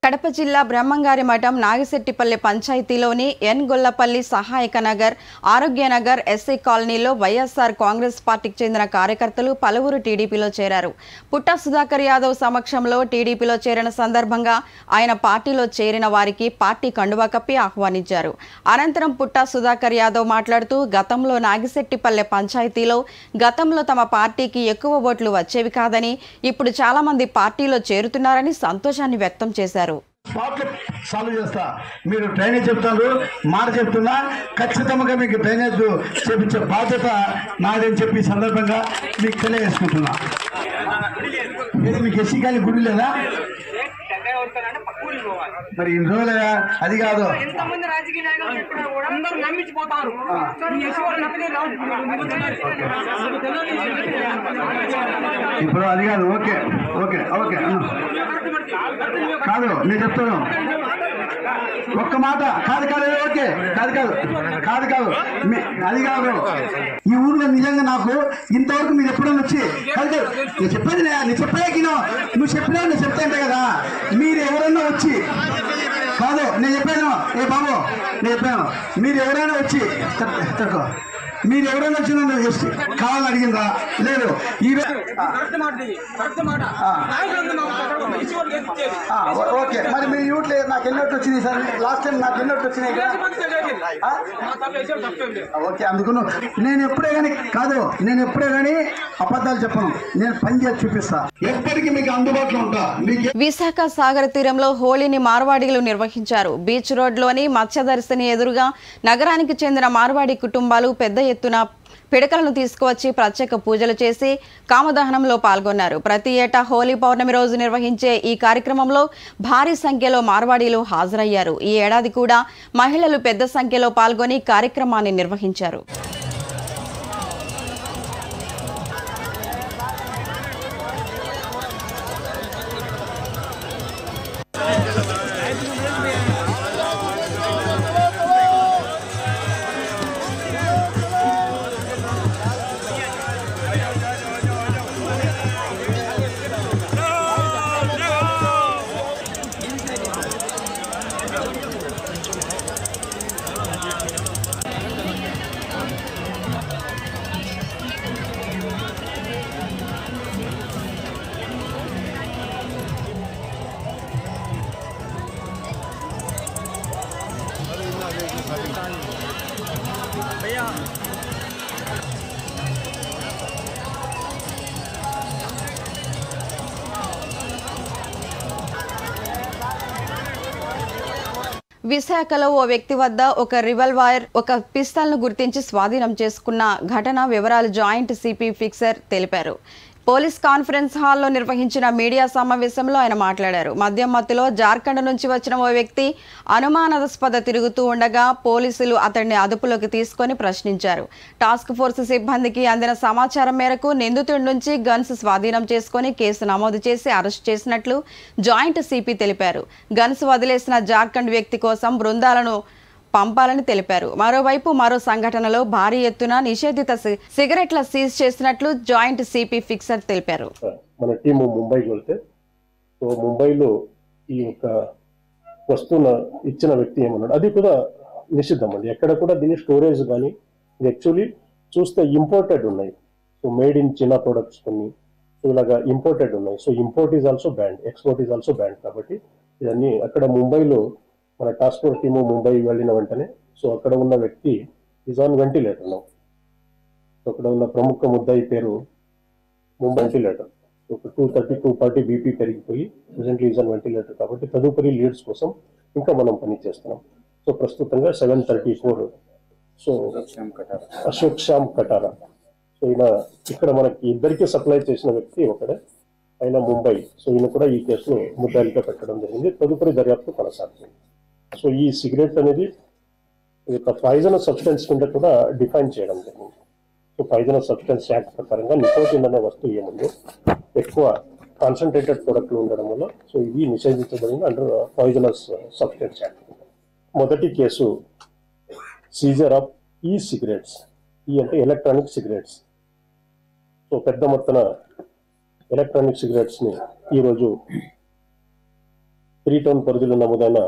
కడప జిల్లా బ్రహ్మంగారి మఠం నాగిశెట్టిపల్లి పంచాయతీలోని ఎన్ గొల్లపల్లి సహాయక నగర్, ఆరోగ్యనగర్ ఎస్సీ కాలనీలో వైఎస్ఆర్ కాంగ్రెస్ పార్టీకి చెందిన కార్యకర్తలు పలువురు టీడీపీలో చేరారు. పుట్టా సుధాకర్ యాదవ్ సమక్షంలో టీడీపీలో చేరిన సందర్భంగా ఆయన పార్టీలో చేరిన వారికి పార్టీ కండువా కప్పి ఆహ్వానించారు. అనంతరం పుట్టా సుధాకర్ యాదవ్ మాట్లాడుతూ గతంలో నాగిశెట్టిపల్లి పంచాయతీలో గతంలో తమ పార్టీకి ఎక్కువ ఓట్లు వచ్చేవి కాదని, ఇప్పుడు చాలా మంది పార్టీలో చేరుతున్నారని సంతోషాన్ని వ్యక్తం చేశారు. సాల్వ్ చేస్తా. మీరు డ్రైనేజ్ చెప్తారు, మాట చెప్తున్నా, ఖచ్చితంగా మీకు డ్రైనేజ్ చేపించే బాధ్యత నాదని చెప్పి సందర్భంగా మీకు తెలియజేసుకుంటున్నా. మీకు ఎస్సీ కాలి గుడి లేదా? మరి ఇన్ని రోజులుగా అది కాదు. ఇప్పుడు అది కాదు. ఓకే ఓకే ఓకే కాదు, నేను చెప్తాను ఒక్క మాట. కాదు కాదు ఓకే కాదు కాదు కాదు కాదు అది కాదు. ఈ ఊరిలో నిజంగా నాకు ఇంతవరకు మీరు ఎప్పుడైనా వచ్చి కాదు నేను చెప్పేది నేను చెప్పలేకినో నువ్వు చెప్పినా నేను చెప్తాంటే కదా. మీరు ఎవరైనా వచ్చి కాదు నేను చెప్పాను, ఏ బాబు నేను చెప్పాను, మీరు ఎవరైనా వచ్చి మీరు ఎవరైనా వచ్చి నన్ను జస్ట్ కావాలని అడిగిందా? లేదు. ఓకే మరి మీ యూట్లో నాకు ఎన్నోట్లు వచ్చినాయి సార్? లాస్ట్ టైం నాకు ఎన్నోట్లు వచ్చినాయి కదా. ఓకే అందుకు నేను ఎప్పుడే కానీ కాదు, నేను ఎప్పుడే కానీ అబద్ధాలు చెప్పను. నేను పని చేసి చూపిస్తా, ఎప్పటికీ మీకు అందుబాటులో ఉంటా. విశాఖ సాగర తీరంలో హోళీని మార్వాడీలు నిర్వహించారు. బీచ్ రోడ్లోని మత్స్యదర్శిని ఎదురుగా నగరానికి చెందిన మార్వాడి కుటుంబాలు పెద్ద ఎత్తున పిడకలను తీసుకువచ్చి ప్రత్యేక పూజలు చేసి కామదహనంలో పాల్గొన్నారు. ప్రతి ఏటా హోలీ పౌర్ణమి రోజు నిర్వహించే ఈ కార్యక్రమంలో భారీ సంఖ్యలో మార్వాడీలు హాజరయ్యారు. ఈ ఏడాది కూడా మహిళలు పెద్ద సంఖ్యలో పాల్గొని కార్యక్రమాన్ని నిర్వహించారు. విశాఖలో ఓ వ్యక్తి వద్ద ఒక రివాల్వర్, ఒక పిస్తల్ను గుర్తించి స్వాధీనం చేసుకున్న ఘటన వివరాలు జాయింట్ సిపి ఫిక్సర్ తెలిపారు. పోలీస్ కాన్ఫరెన్స్ హాల్లో నిర్వహించిన మీడియా సమావేశంలో ఆయన మాట్లాడారు. మద్యం మత్తులో జార్ఖండ్ నుంచి వచ్చిన ఓ వ్యక్తి అనుమానాస్పద తిరుగుతూ ఉండగా పోలీసులు అతడిని అదుపులోకి తీసుకొని ప్రశ్నించారు. టాస్క్ ఫోర్స్ సిబ్బందికి అందిన సమాచారం మేరకు నిందితుడి నుంచి గన్స్ స్వాధీనం చేసుకుని కేసు నమోదు చేసి అరెస్ట్ చేసినట్లు జాయింట్ సిపి తెలిపారు. గన్స్ వదిలేసిన జార్ఖండ్ వ్యక్తి కోసం బృందాలను పంపాలని తెలిపారు. మరోవైపు మరో సంఘటనలో భారీ ఎత్తున నిషేధిత సిగరెట్ల సీజ్ చేసినట్లు జాయింట్ సిపి ఫిక్సర్ తెలిపారు. మన టీము ముంబైకి వెళ్తే ముంబైలో ఈ యొక్క వస్తువును ఇచ్చిన వ్యక్తి ఏమన్నాడు, అది కూడా నిషిద్ధం అండి. ఎక్కడ కూడా దీని స్టోరేజ్ కానీ ఇది యాక్చువల్లీ చూస్తే ఇంపోర్టెడ్ ఉన్నాయి. So made in China products కొన్ని ఇలాగా ఇంపోర్టెడ్ ఉన్నాయి. So import is also band, export is also band. కాబట్టి ఇవన్నీ అక్కడ ముంబైలో మన టాస్క్ ఫోర్స్ టీము ముంబై వెళ్ళిన వెంటనే సో అక్కడ ఉన్న వ్యక్తి ఈజ్ ఆన్ వెంటిలేటర్. సో అక్కడ ఉన్న ప్రముఖ ముద్దాయి పేరు ముంబై వెంటిలేటర్. ఒక 230-240 బీపీ పెరిగిపోయి ప్రెసెంట్లీ ఈజ్ ఆన్ వెంటిలేటర్. కాబట్టి తదుపరి లీడ్స్ కోసం ఇంకా మనం పని చేస్తున్నాం. సో ప్రస్తుతంగా 734 సో అశోక్ శ్యామ్ కటారా. సో ఈయన ఇక్కడ మనకి ఇద్దరికి సప్లై చేసిన వ్యక్తి ఒకడే, ఆయన ముంబై. సో ఈయన కూడా ఈ కేసులో ముద్దాయిలుగా పెట్టడం జరిగింది. తదుపరి దర్యాప్తు కొనసాగుతుంది. సో ఈ సిగరెట్ అనేది ఒక పాయిజనస్ సబ్స్టెన్స్ కింద కూడా డిఫైన్ చేయడం జరిగింది. సో పాయిజనస్ సబ్స్టెన్స్ యాక్ట్ ప్రకారంగా నికోటిన్ అనే వస్తువు ఏముందో ఎక్కువ కాన్సన్ట్రేటెడ్ ప్రొడక్ట్లు ఉండడం వల్ల సో ఇది నిషేధించబడింది అండర్ పాయిజనస్ సబ్స్టెన్స్ యాక్ట్. మొదటి కేసు సీజర్ ఆఫ్ ఈ సిగరెట్స్. ఈ అంటే ఎలక్ట్రానిక్ సిగరెట్స్. సో పెద్ద మొత్తాన ఎలక్ట్రానిక్ సిగరెట్స్ని ఈరోజు 3 టౌన్ పరిధిలో నమోదైన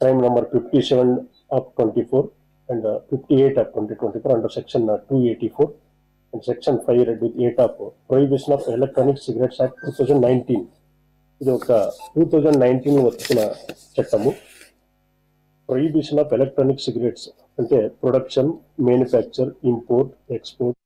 crime number 57/24 and 58/2024 under section 284 and section 5 read with 8 of Prohibition of Electronic Cigarettes Act 2019. ఇది ఒక 2019 వచ్చిన చట్టము. ప్రొహిబిషన్ ఆఫ్ ఎలక్ట్రానిక్ సిగరెట్స్ అంటే ప్రొడక్షన్, మ్యానుఫ్యాక్చర్, ఇంపోర్ట్, ఎక్స్పోర్ట్